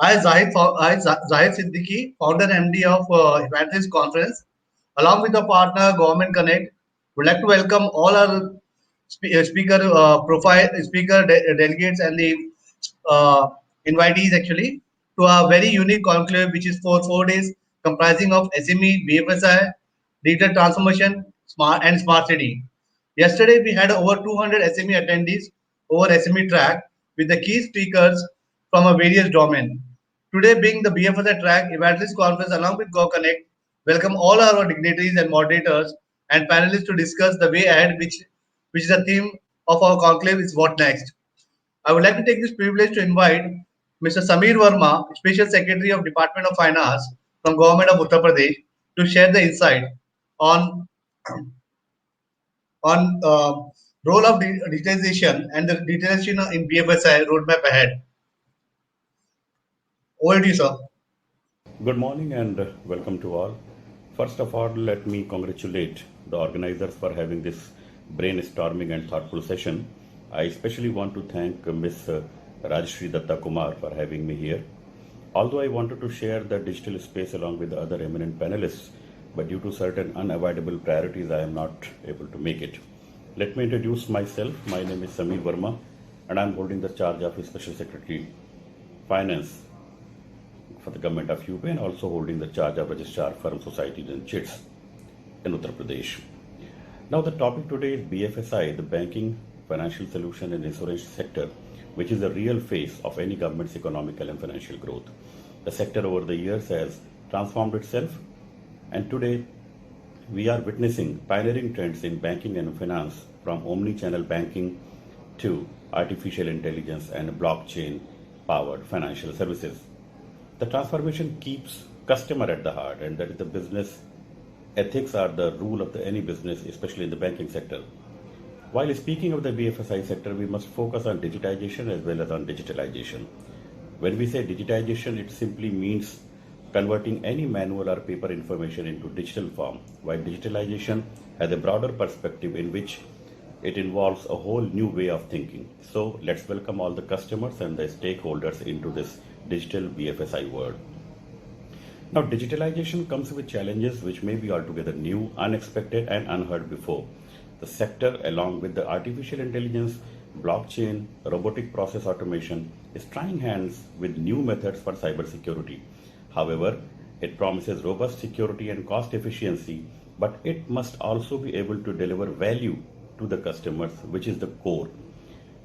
Zahid Siddiqui, founder and MD of Evangelist Conference, along with the partner Government Connect, would like to welcome all our delegates and the uh, invitees actually to a very unique conclave, which is for 4 days, comprising of SME, BFSI, digital transformation, smart city. Yesterday, we had over 200 SME attendees over SME track with the key speakers from a various domain. Today, being the BFSI track, Evangelist Conference along with Go Connect, welcome all our dignitaries and moderators and panelists to discuss the way ahead, which is the theme of our conclave is what next. I would like to take this privilege to invite Mr. Samir Verma, Special Secretary of Department of Finance from Government of Uttar Pradesh, to share the insight on on role of digitization and the digitization in BFSI roadmap ahead. Over to you, sir. Good morning and welcome to all. First of all, let me congratulate the organizers for having this brainstorming and thoughtful session. I especially want to thank Ms. Rajshri Datta Kumar for having me here. Although I wanted to share the digital space along with the other eminent panelists, but due to certain unavoidable priorities, I am not able to make it. Let me introduce myself. My name is Samir Verma, and I am holding the charge of Special Secretary Finance for the government of UP and also holding the charge of Registrar Firm Societies and Chits in Uttar Pradesh. Now the topic today is BFSI, the banking, financial solution and insurance sector, which is the real face of any government's economical and financial growth. The sector over the years has transformed itself, and today we are witnessing pioneering trends in banking and finance, from omni-channel banking to artificial intelligence and blockchain powered financial services. The transformation keeps customer at the heart, and that is the business ethics are the rule of any business, especially in the banking sector. While speaking of the BFSI sector, we must focus on digitization as well as on digitalization. When we say digitization, it simply means converting any manual or paper information into digital form, while digitalization has a broader perspective in which it involves a whole new way of thinking. So let's welcome all the customers and the stakeholders into this digital BFSI world. Now, digitalization comes with challenges which may be altogether new, unexpected, and unheard before. The sector, along with the artificial intelligence, blockchain, robotic process automation, is trying hands with new methods for cybersecurity. However, it promises robust security and cost efficiency, but it must also be able to deliver value to the customers, which is the core.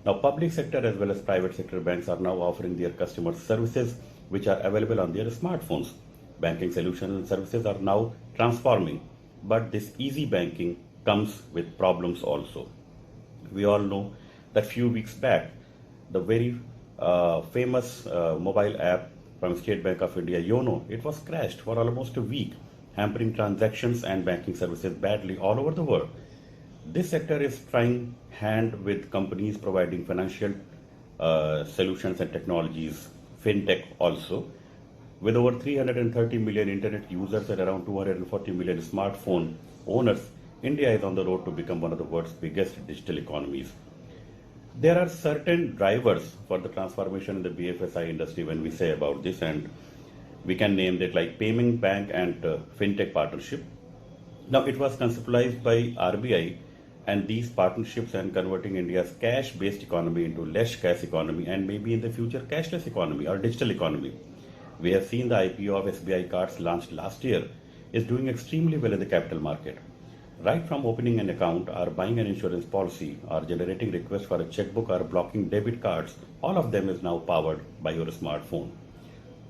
Now, public sector as well as private sector banks are now offering their customers services which are available on their smartphones. Banking solutions and services are now transforming, but this easy banking comes with problems also. We all know that few weeks back, the very famous mobile app from State Bank of India, YONO, it was crashed for almost a week, hampering transactions and banking services badly all over the world. This sector is trying hand with companies providing financial solutions and technologies, fintech also. With over 330 million internet users and around 240 million smartphone owners, India is on the road to become one of the world's biggest digital economies. There are certain drivers for the transformation in the BFSI industry when we say about this, and we can name that like payment bank and fintech partnership. Now, it was conceptualized by RBI, and these partnerships and converting India's cash-based economy into less cash economy and maybe in the future cashless economy or digital economy. We have seen the IPO of SBI cards launched last year is doing extremely well in the capital market. Right from opening an account or buying an insurance policy or generating requests for a checkbook or blocking debit cards, all of them is now powered by your smartphone.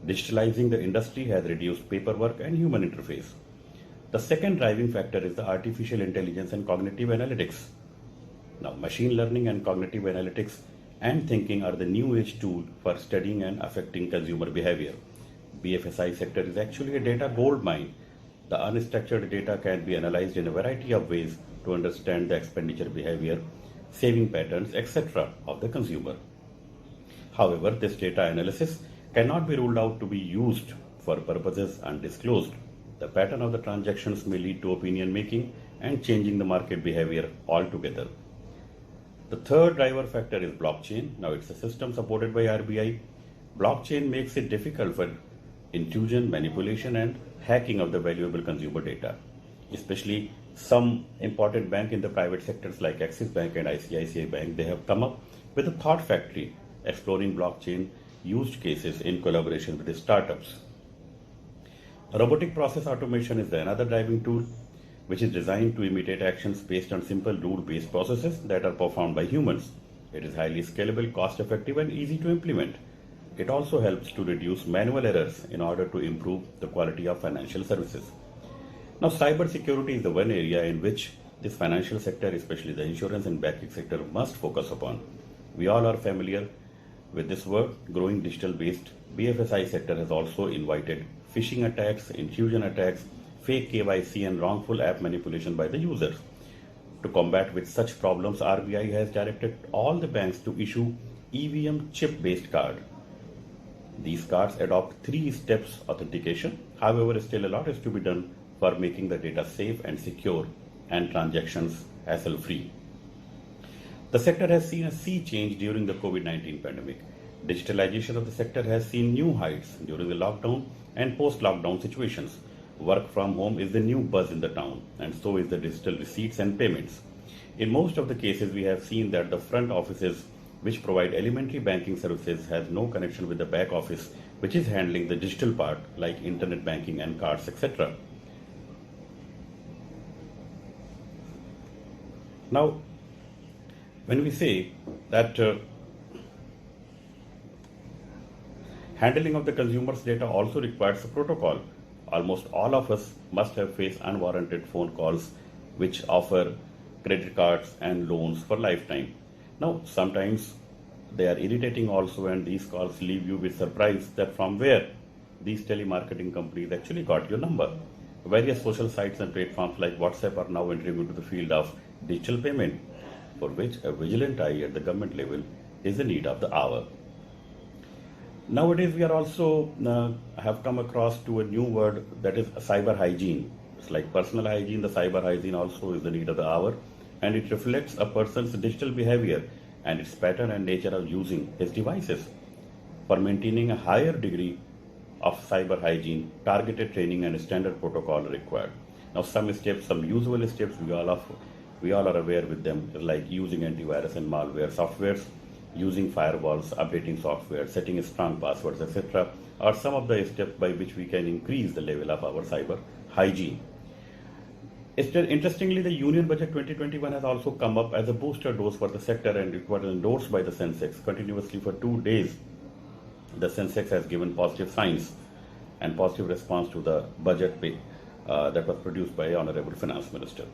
Digitalizing the industry has reduced paperwork and human interface. The second driving factor is the artificial intelligence and cognitive analytics. Now, machine learning and cognitive analytics and thinking are the new age tool for studying and affecting consumer behavior. BFSI sector is actually a data gold mine. The unstructured data can be analyzed in a variety of ways to understand the expenditure behavior, saving patterns, etc. of the consumer. However, this data analysis cannot be ruled out to be used for purposes undisclosed. The pattern of the transactions may lead to opinion making and changing the market behavior altogether. The third driver factor is blockchain. Now, it's a system supported by RBI Blockchain makes it difficult for intrusion, manipulation, and hacking of the valuable consumer data. Especially some important bank in the private sectors like Axis Bank and ICICI Bank, they have come up with a thought factory exploring blockchain use cases in collaboration with the startups. Robotic process automation is another driving tool which is designed to imitate actions based on simple rule-based processes that are performed by humans. It is highly scalable, cost-effective, and easy to implement. It also helps to reduce manual errors in order to improve the quality of financial services. Now, cybersecurity is the one area in which this financial sector, especially the insurance and banking sector, must focus upon. We all are familiar with this word. Growing digital-based BFSI sector has also invited phishing attacks, intrusion attacks, fake KYC, and wrongful app manipulation by the users. To combat with such problems, RBI has directed all the banks to issue EVM chip-based card. These cards adopt three steps authentication. However, still a lot is to be done for making the data safe and secure and transactions hassle-free. The sector has seen a sea change during the COVID-19 pandemic. Digitalization of the sector has seen new heights during the lockdown and post-lockdown situations. Work from home is the new buzz in the town, and so is the digital receipts and payments. In most of the cases, we have seen that the front offices which provide elementary banking services has no connection with the back office which is handling the digital part like internet banking and cards, etc. Now, when we say that handling of the consumer's data also requires a protocol, almost all of us must have faced unwarranted phone calls which offer credit cards and loans for lifetime. Now, sometimes they are irritating also, and these calls leave you with surprise that from where these telemarketing companies actually got your number. Various social sites and platforms like WhatsApp are now entering into the field of digital payment, for which a vigilant eye at the government level is the need of the hour. Nowadays, we are also have come across to a new word, that is cyber hygiene. It's like personal hygiene. The cyber hygiene also is the need of the hour, and it reflects a person's digital behavior and its pattern and nature of using his devices. For maintaining a higher degree of cyber hygiene, targeted training and standard protocol are required. Now, some steps, some usual steps we all are aware with them, like using antivirus and malware softwares, using firewalls, updating software, setting strong passwords, etc., are some of the steps by which we can increase the level of our cyber hygiene. Interestingly, the Union Budget 2021 has also come up as a booster dose for the sector, and it was endorsed by the Sensex continuously for 2 days. The Sensex has given positive signs and positive response to the budget that was produced by Honorable Finance Minister.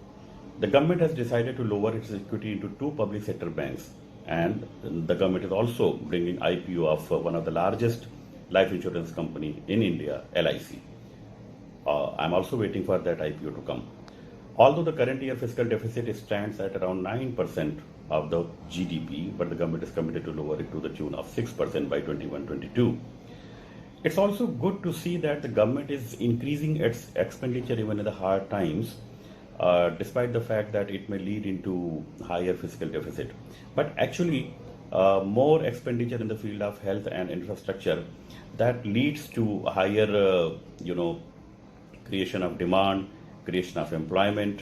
The government has decided to lower its equity into 2 public sector banks, and the government is also bringing IPO of one of the largest life insurance company in India, LIC. I'm also waiting for that IPO to come. Although the current year fiscal deficit stands at around 9% of the GDP, but the government is committed to lower it to the tune of 6% by 21-22. It's also good to see that the government is increasing its expenditure even in the hard times, despite the fact that it may lead into higher fiscal deficit. But actually, more expenditure in the field of health and infrastructure, that leads to higher, creation of demand, creation of employment,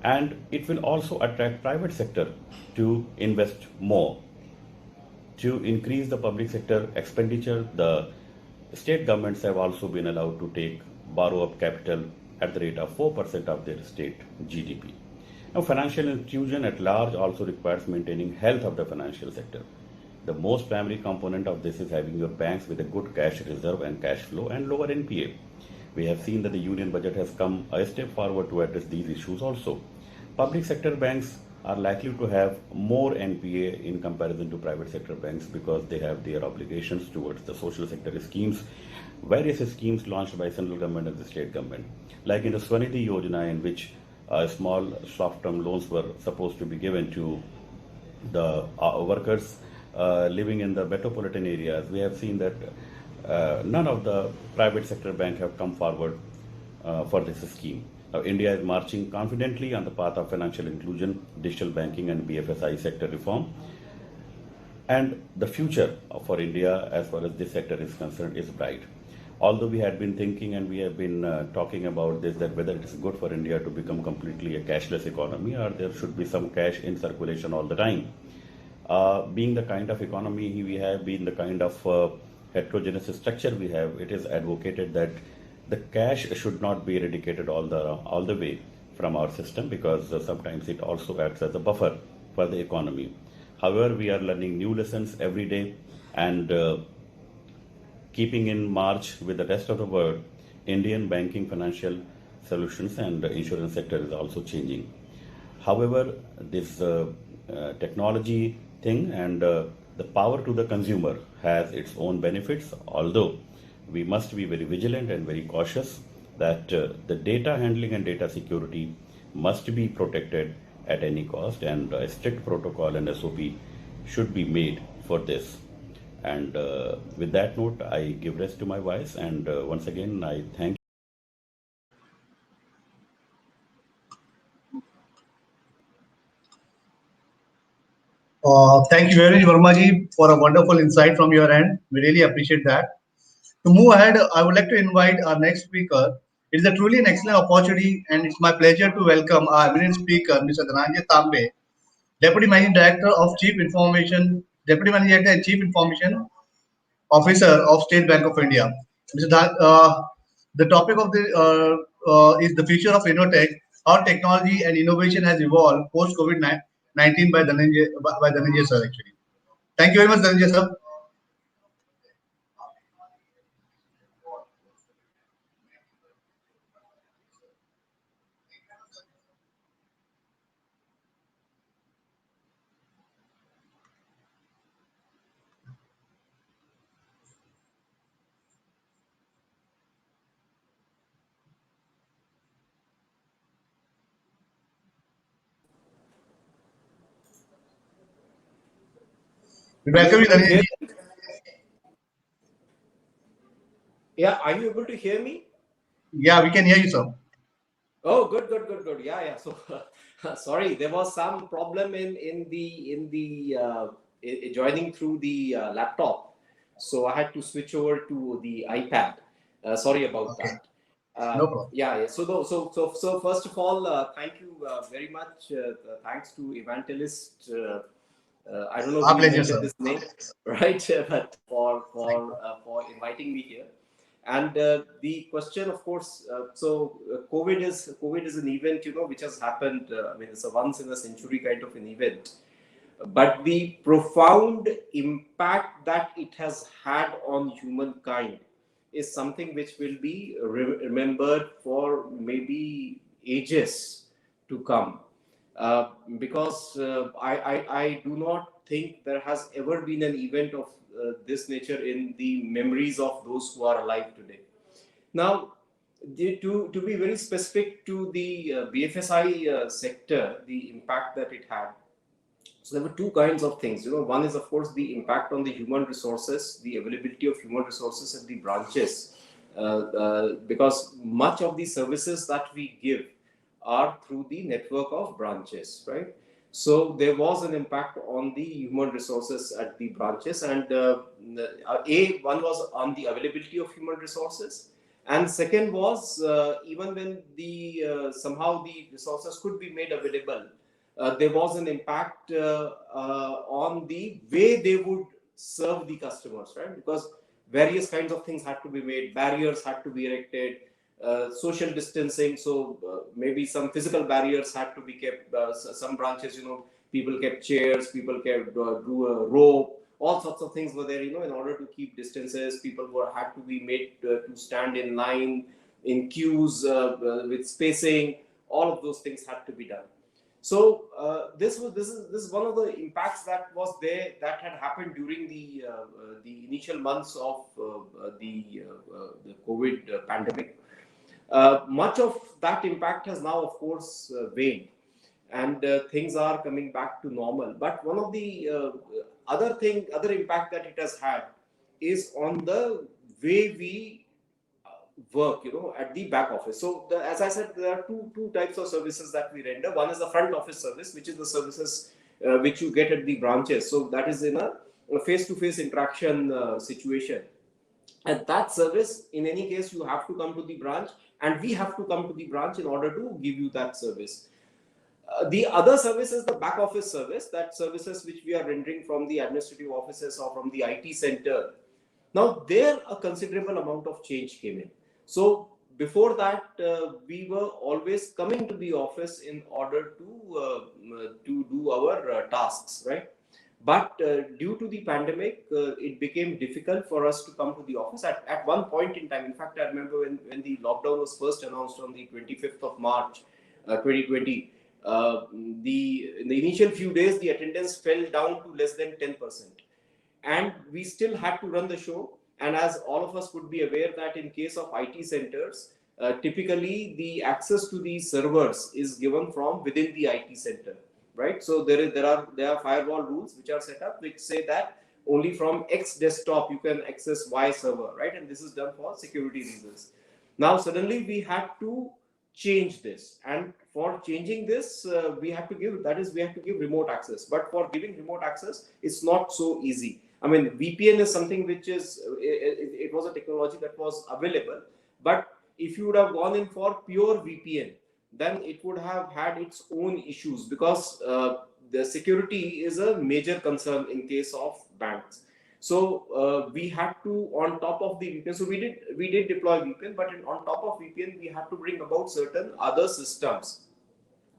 and it will also attract private sector to invest more. To increase the public sector expenditure, the state governments have also been allowed to borrow up capital at the rate of 4% of their state GDP. Now, financial inclusion at large also requires maintaining health of the financial sector. The most primary component of this is having your banks with a good cash reserve and cash flow and lower NPA. We have seen that the Union Budget has come a step forward to address these issues also. Public sector banks are likely to have more NPA in comparison to private sector banks because they have their obligations towards the social sector schemes, various schemes launched by central government and the state government, like in the Swanidhi Yojana, in which small short-term loans were supposed to be given to the workers living in the metropolitan areas. We have seen that none of the private sector banks have come forward for this scheme. Now, India is marching confidently on the path of financial inclusion, digital banking, and BFSI sector reform. And the future for India, as far as this sector is concerned, is bright. Although we had been thinking and we have been talking about this, that whether it is good for India to become completely a cashless economy or there should be some cash in circulation all the time. Being the kind of economy we have, being the kind of heterogeneous structure we have, it is advocated that the cash should not be eradicated all the way from our system, because sometimes it also acts as a buffer for the economy. However, we are learning new lessons every day, and keeping in march with the rest of the world, Indian banking, financial solutions, and insurance sector is also changing. However, this technology thing and the power to the consumer has its own benefits, although we must be very vigilant and very cautious that the data handling and data security must be protected at any cost, and a strict protocol and SOP should be made for this. And with that note, I give rest to my voice, and once again, I thank. Thank you very much, Vermaji, for a wonderful insight from your end. We really appreciate that. To move ahead, I would like to invite our next speaker. It is a truly an excellent opportunity, and it's my pleasure to welcome our eminent speaker, Mr. Dhananjay Tambe, Deputy Managing Director of Deputy Managing Director and Chief Information Officer of State Bank of India. The topic of the is the future of InnoTech, how technology and innovation has evolved post COVID-19 by Dhananjay sir. Actually, thank you very much, Dhananjay sir. We Are you welcome you, able to hear? Dhananjay. Yeah, are you able to hear me? Yeah, we can hear you, sir. Oh, good, good, good, good. Yeah, yeah. So, sorry, there was some problem in joining through the laptop, so I had to switch over to the iPad. Sorry about Okay, that. no problem. Yeah, yeah. So first of all, thank you very much. Thanks to Evangelist. I don't know Our who pleasure, invented sir. this name, right? But Thank you. for inviting me here. And the question, of course, COVID is an event, which has happened. I mean, it's a once in a century kind of an event. But the profound impact that it has had on humankind is something which will be remembered for maybe ages to come. Because I do not think there has ever been an event of this nature in the memories of those who are alive today. Now, to be very specific to the BFSI sector, the impact that it had. So there were two kinds of things. One is of course the impact on the human resources, the availability of human resources at the branches, because much of the services that we give are through the network of branches, right? So there was an impact on the human resources at the branches, and one was on the availability of human resources, and second was even when the somehow the resources could be made available, there was an impact on the way they would serve the customers, right? Because various kinds of things had to be made, barriers had to be erected, social distancing. So maybe some physical barriers had to be kept. Some branches, people kept chairs, people kept drew a rope. All sorts of things were there, in order to keep distances. People had to be made to stand in line, in queues with spacing. All of those things had to be done. So this is one of the impacts that was there, that had happened during the initial months of the COVID pandemic. Much of that impact has now, of course, waned, and things are coming back to normal. But one of the other impact that it has had is on the way we work, at the back office. So as I said, there are two types of services that we render. One is the front office service, which is the services which you get at the branches. So that is in a face-to-face interaction situation. And that service, in any case, you have to come to the branch, and we have to come to the branch in order to give you that service. The other service is the back office service, that services which we are rendering from the administrative offices or from the IT center. Now, there a considerable amount of change came in. So before that, we were always coming to the office in order to do our tasks, right? But due to the pandemic, it became difficult for us to come to the office at one point in time. In fact, I remember when the lockdown was first announced on the 25th of March, 2020, in the initial few days, the attendance fell down to less than 10%. And we still had to run the show. And as all of us would be aware that in case of IT centers, typically the access to the servers is given from within the IT center, right? So there are firewall rules which are set up which say that only from X desktop you can access Y server, right? And this is done for security reasons. Now suddenly we had to change this, and for changing this we have to give remote access. But for giving remote access, it's not so easy. I mean, VPN is something which is it was a technology that was available, but if you would have gone in for pure VPN, then it would have had its own issues, because the security is a major concern in case of banks. So we had to, on top of the VPN, so we did deploy VPN, but on top of VPN, we had to bring about certain other systems,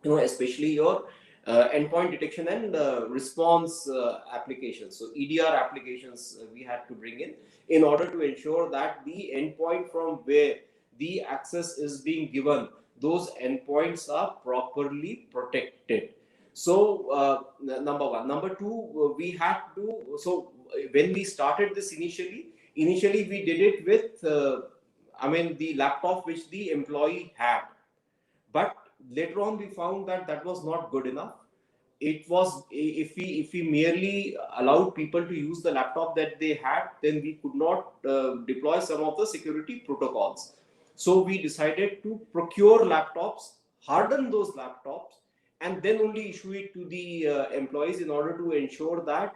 especially your endpoint detection and response applications. So EDR applications we had to bring in order to ensure that the endpoint from where the access is being given, those endpoints are properly protected. So number one. Number two, we had to, so when we started this initially we did it with the laptop which the employee had. But later on we found that that was not good enough. It was, if we merely allowed people to use the laptop that they had, then we could not deploy some of the security protocols. So we decided to procure laptops, harden those laptops, and then only issue it to the employees in order to ensure that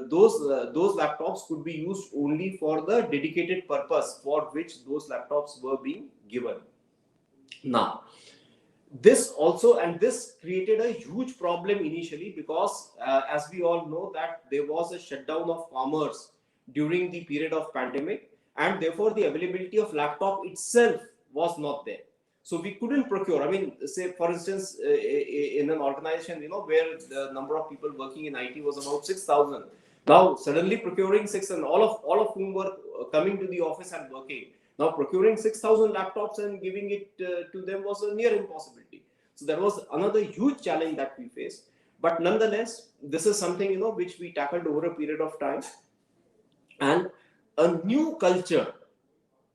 those laptops could be used only for the dedicated purpose for which those laptops were being given. Now, this created a huge problem initially, because as we all know that there was a shutdown of commerce during the period of pandemic, and therefore the availability of laptop itself was not there. So we couldn't procure. I mean, say for instance, in an organization, where the number of people working in IT was about 6,000. Now suddenly procuring 6, and all of whom were coming to the office and working. Now procuring 6,000 laptops and giving it to them was a near impossibility. So that was another huge challenge that we faced. But nonetheless, this is something which we tackled over a period of time, and a new culture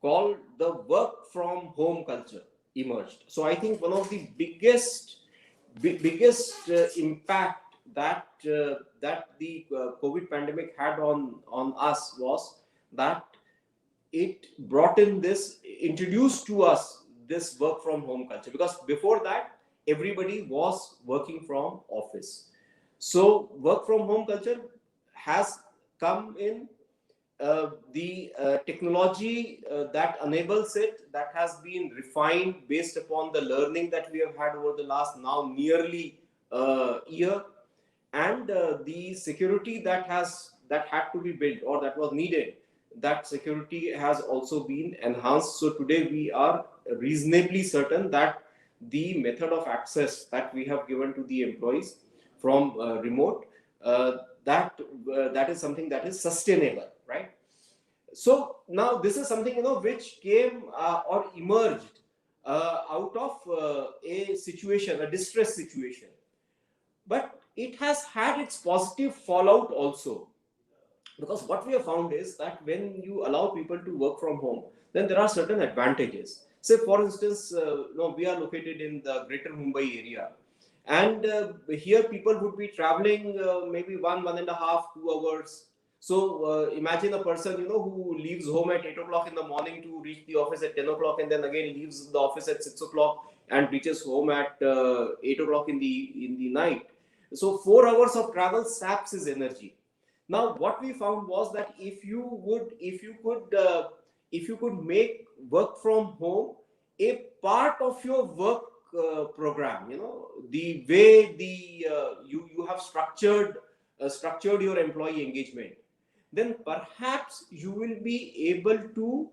called the work from home culture emerged. So I think one of the biggest impact that the COVID pandemic had on us was that it introduced to us this work from home culture, because before that everybody was working from office. So work from home culture has come in. The technology that enables it, that has been refined based upon the learning that we have had over the last now nearly year, and the security that had to be built or that was needed, that security has also been enhanced. So today we are reasonably certain that the method of access that we have given to the employees from remote, that is something that is sustainable, right? So now this is something which came or emerged out of a situation, a distress situation, but it has had its positive fallout also, because what we have found is that when you allow people to work from home, then there are certain advantages. Say for instance, we are located in the greater Mumbai area, and here people would be traveling maybe 1.5, 2 hours. So imagine a person who leaves home at 8 o'clock in the morning to reach the office at 10 o'clock, and then again leaves the office at 6 o'clock and reaches home at 8 o'clock in the night. So 4 hours of travel saps his energy. Now, what we found was that if you could make work from home a part of your work program, the way you have structured your employee engagement, then perhaps you will be able to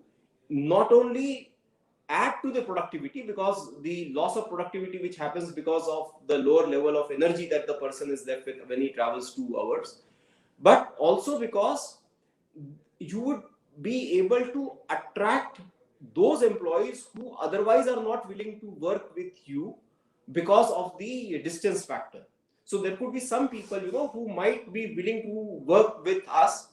not only add to the productivity, because the loss of productivity which happens because of the lower level of energy that the person is left with when he travels 2 hours, but also because you would be able to attract those employees who otherwise are not willing to work with you because of the distance factor. So there could be some people, who might be willing to work with us.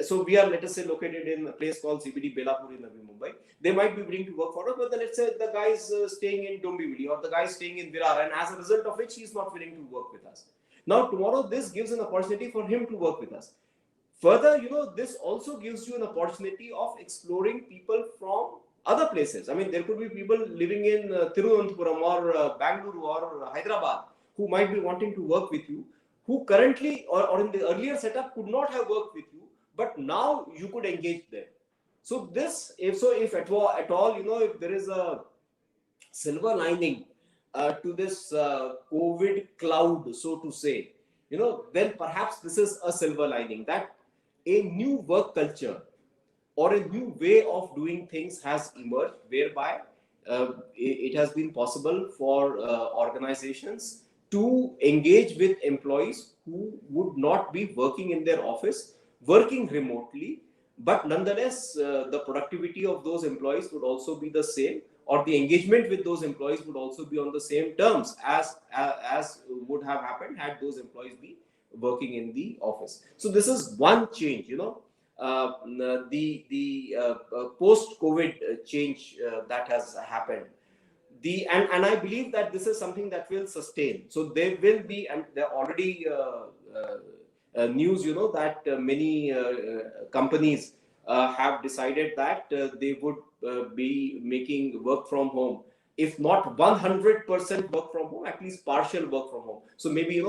So we are, let us say, located in a place called CBD Belapur in Navi Mumbai. They might be willing to work for us, but then let's say the guy is staying in Dombivli, or the guy is staying in Virar, and as a result of which he is not willing to work with us. Now tomorrow this gives an opportunity for him to work with us. Further, this also gives you an opportunity of exploring people from other places. I mean, there could be people living in Thiruvananthapuram or Bangalore or Hyderabad who might be wanting to work with you, who currently or in the earlier setup could not have worked with you, but now you could engage them. So this, if at all, if there is a silver lining to this COVID cloud, so to say, then perhaps this is a silver lining, that a new work culture or a new way of doing things has emerged, whereby it has been possible for organizations to engage with employees who would not be working in their office, working remotely, but nonetheless the productivity of those employees would also be the same, or the engagement with those employees would also be on the same terms as would have happened had those employees be working in the office. So this is one change, the post COVID change that has happened. And I believe that this is something that will sustain. So there will be, and there are already news, that many companies have decided that they would be making work from home, if not 100% work from home, at least partial work from home. So maybe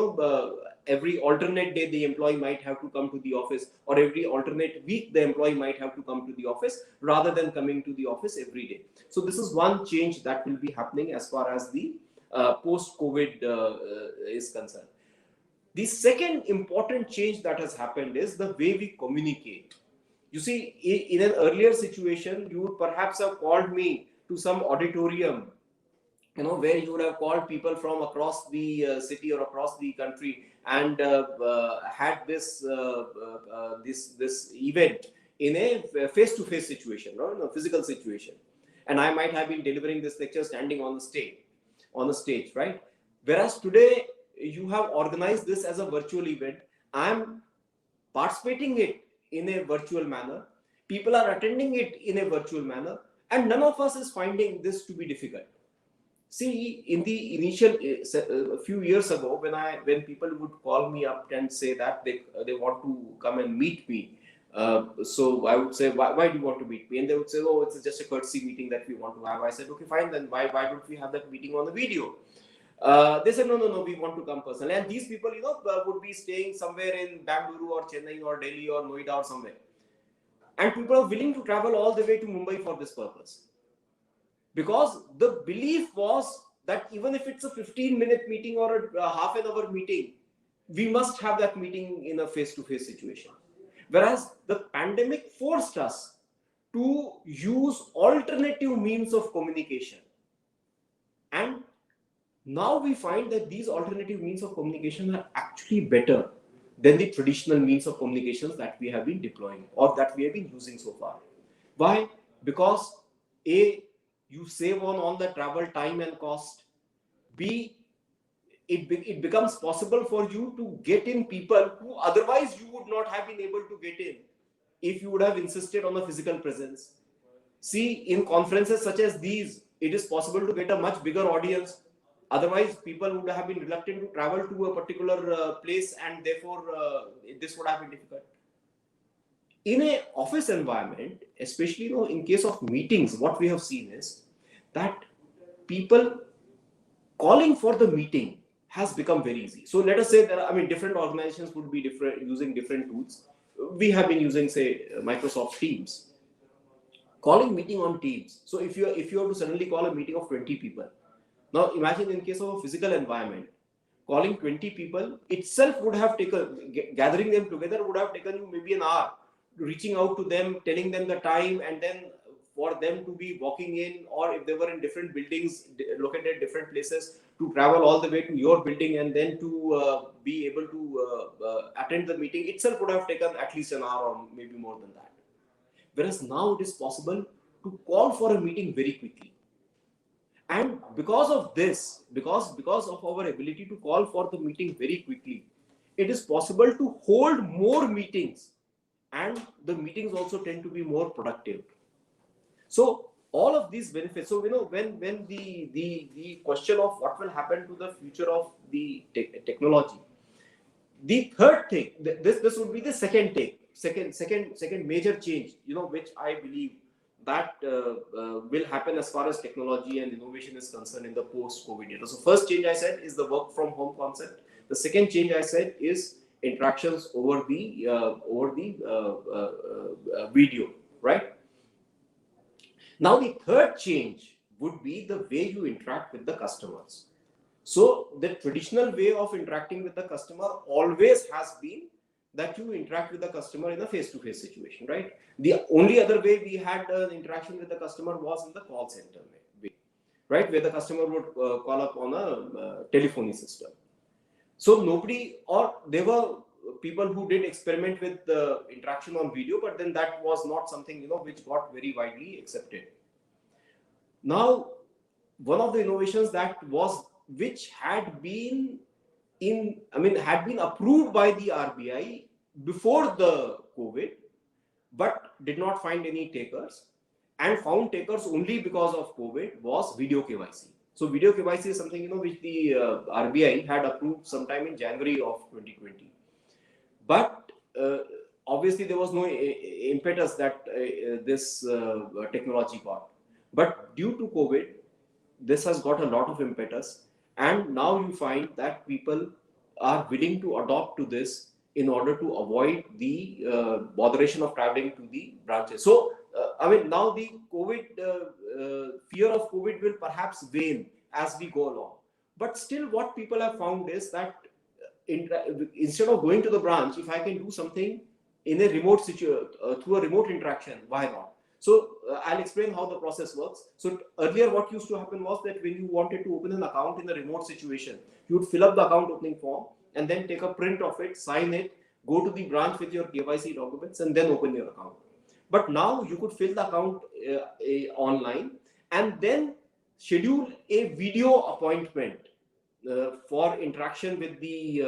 every alternate day the employee might have to come to the office, or every alternate week the employee might have to come to the office, rather than coming to the office every day. So this is one change that will be happening as far as the post-COVID is concerned. The second important change that has happened is the way we communicate. You see, in an earlier situation, you would perhaps have called me to some auditorium, where you would have called people from across the city or across the country, and had this event in a face-to-face situation, in a physical situation, and I might have been delivering this lecture standing on the stage, right? Whereas today you have organized this as a virtual event. I am participating it in a virtual manner. People are attending it in a virtual manner, and none of us is finding this to be difficult. See, in the initial a few years ago, when people would call me up and say that they want to come and meet me, so I would say, why do you want to meet me? And they would say, oh, it's just a courtesy meeting that we want to have. I said, okay, fine, then why don't we have that meeting on the video? They said, no, we want to come personally. And these people, would be staying somewhere in Bangalore or Chennai or Delhi or Noida or somewhere. And people are willing to travel all the way to Mumbai for this purpose. Because the belief was that even if it's a 15-minute meeting or a half an hour meeting, we must have that meeting in a face-to-face situation. Whereas the pandemic forced us to use alternative means of communication. And now we find that these alternative means of communication are actually better than the traditional means of communications that we have been deploying or that we have been using so far. Why? Because A, you save on the travel time and cost. B, it becomes possible for you to get in people who otherwise you would not have been able to get in if you would have insisted on a physical presence. See, in conferences such as these, it is possible to get a much bigger audience. Otherwise, people would have been reluctant to travel to a particular place, and therefore this would have been difficult. In an office environment, especially in case of meetings, what we have seen is that people calling for the meeting has become very easy. So let us say that, I mean, different organizations would be different, using different tools. We have been using, say, Microsoft Teams. Calling meeting on Teams. So if you have to suddenly call a meeting of 20 people, now imagine in case of a physical environment, calling 20 people itself would have taken, gathering them together would have taken you maybe an hour, reaching out to them, telling them the time, and then for them to be walking in, or if they were in different buildings located at different places, to travel all the way to your building and then to be able to attend the meeting itself would have taken at least an hour or maybe more than that. Whereas now it is possible to call for a meeting very quickly. And because of this, because of our ability to call for the meeting very quickly, it is possible to hold more meetings, and the meetings also tend to be more productive. So all of these benefits. So when the question of what will happen to the future of the technology, the third thing, this would be the second major change, which I believe that will happen as far as technology and innovation is concerned in the post-COVID era. So first change I said is the work from home concept. The second change I said is interactions over the video, right? Now the third change would be the way you interact with the customers. So the traditional way of interacting with the customer always has been that you interact with the customer in a face-to-face situation, right? The only other way we had interaction with the customer was in the call center way, right? Where the customer would call up on a telephony system. So there were people who did experiment with the interaction on video, but then that was not something, which got very widely accepted. Now, one of the innovations which had been approved by the RBI before the COVID, but did not find any takers, and found takers only because of COVID, was video KYC. So video KYC is something which the RBI had approved sometime in January of 2020, but obviously there was no impetus that this technology got. But due to COVID, this has got a lot of impetus, and now you find that people are willing to adopt to this in order to avoid the botheration of traveling to the branches. So now the COVID fear of COVID will perhaps wane as we go along, but still what people have found is that instead of going to the branch, if I can do something in a remote situation through a remote interaction, why not? So I'll explain how the process works. So earlier what used to happen was that when you wanted to open an account in a remote situation, you would fill up the account opening form and then take a print of it, sign it, go to the branch with your KYC documents, and then open your account. But now you could fill the account online and then schedule a video appointment for interaction with the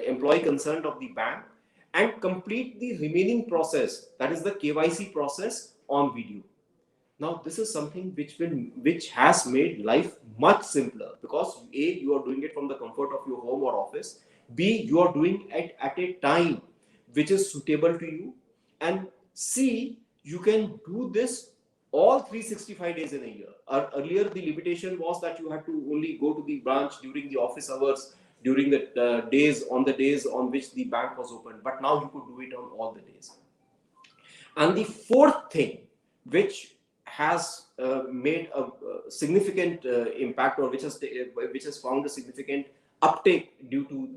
employee concerned of the bank, and complete the remaining process, that is the KYC process, on video. Now this is something which has made life much simpler, because A, you are doing it from the comfort of your home or office, B, you are doing it at a time which is suitable to you, and C, you can do this all 365 days in a year. Earlier the limitation was that you had to only go to the branch during the office hours, during the days on which the bank was open, but now you could do it on all the days. And the fourth thing, which has made a significant impact, or which has found a significant uptake due to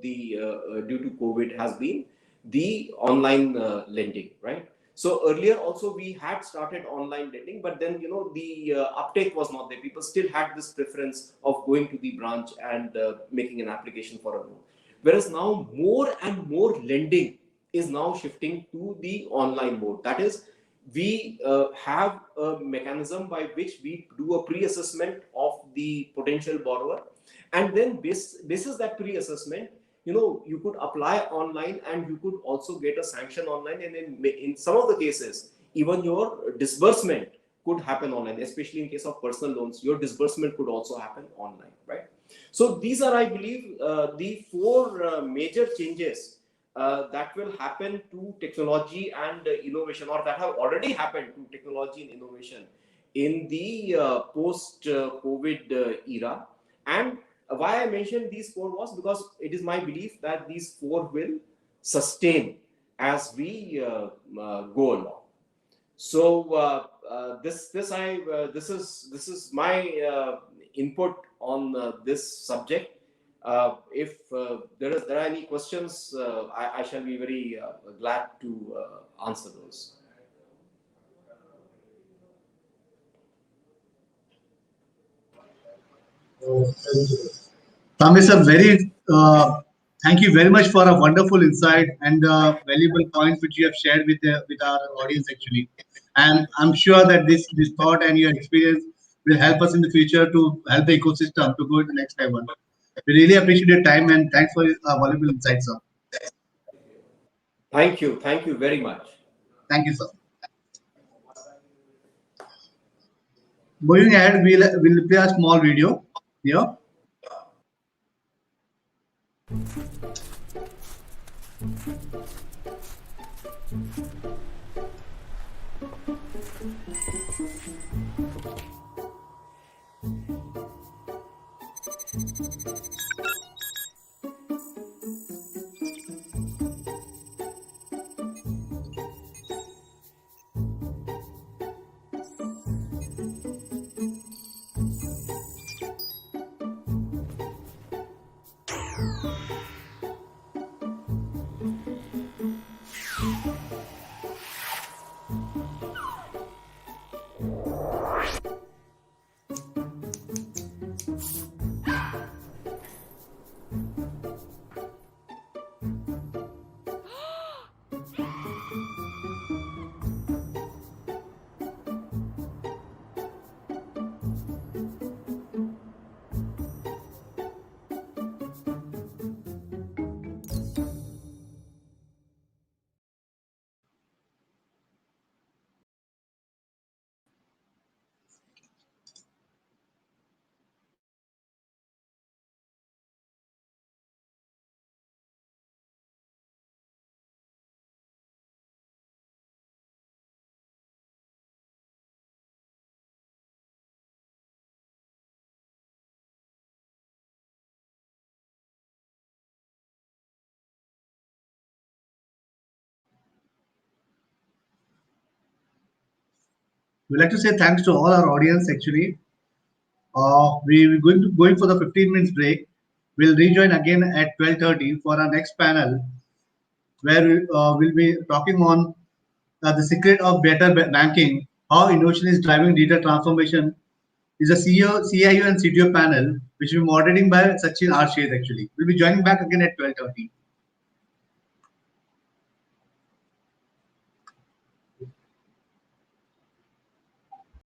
COVID, has been the online lending, right? So earlier also we had started online lending, but then the uptake was not there. People still had this preference of going to the branch and making an application for a loan. Whereas now more and more lending is now shifting to the online mode. That is, we have a mechanism by which we do a pre-assessment of the potential borrower, and then basis that pre-assessment, you could apply online, and you could also get a sanction online, and in some of the cases even your disbursement could happen online. Especially in case of personal loans, your disbursement could also happen online, right? So these are, I believe, the four major changes that will happen to technology and innovation, or that have already happened to technology and innovation in the post-COVID era. And Why I mentioned these four was because it is my belief that these four will sustain as we go along. So this is my input on this subject. If there are any questions, I shall be very glad to answer those. Tamir sir, thank you very much for a wonderful insight and valuable points which you have shared with our audience actually. And I'm sure that this thought and your experience will help us in the future to help the ecosystem to go to the next level. We really appreciate your time and thanks for your valuable insights, sir. Thank you very much. Thank you, sir. Moving ahead, we'll play a small video here. We'd like to say thanks to all our audience actually. We're going for the 15 minutes break. We'll rejoin again at 12:30 for our next panel, where we'll be talking on the secret of better banking, how innovation is driving digital transformation. Is a CEO, CIO, and CTO panel, which will be moderating by Sachin R. Sheth actually. We'll be joining back again at 12:30.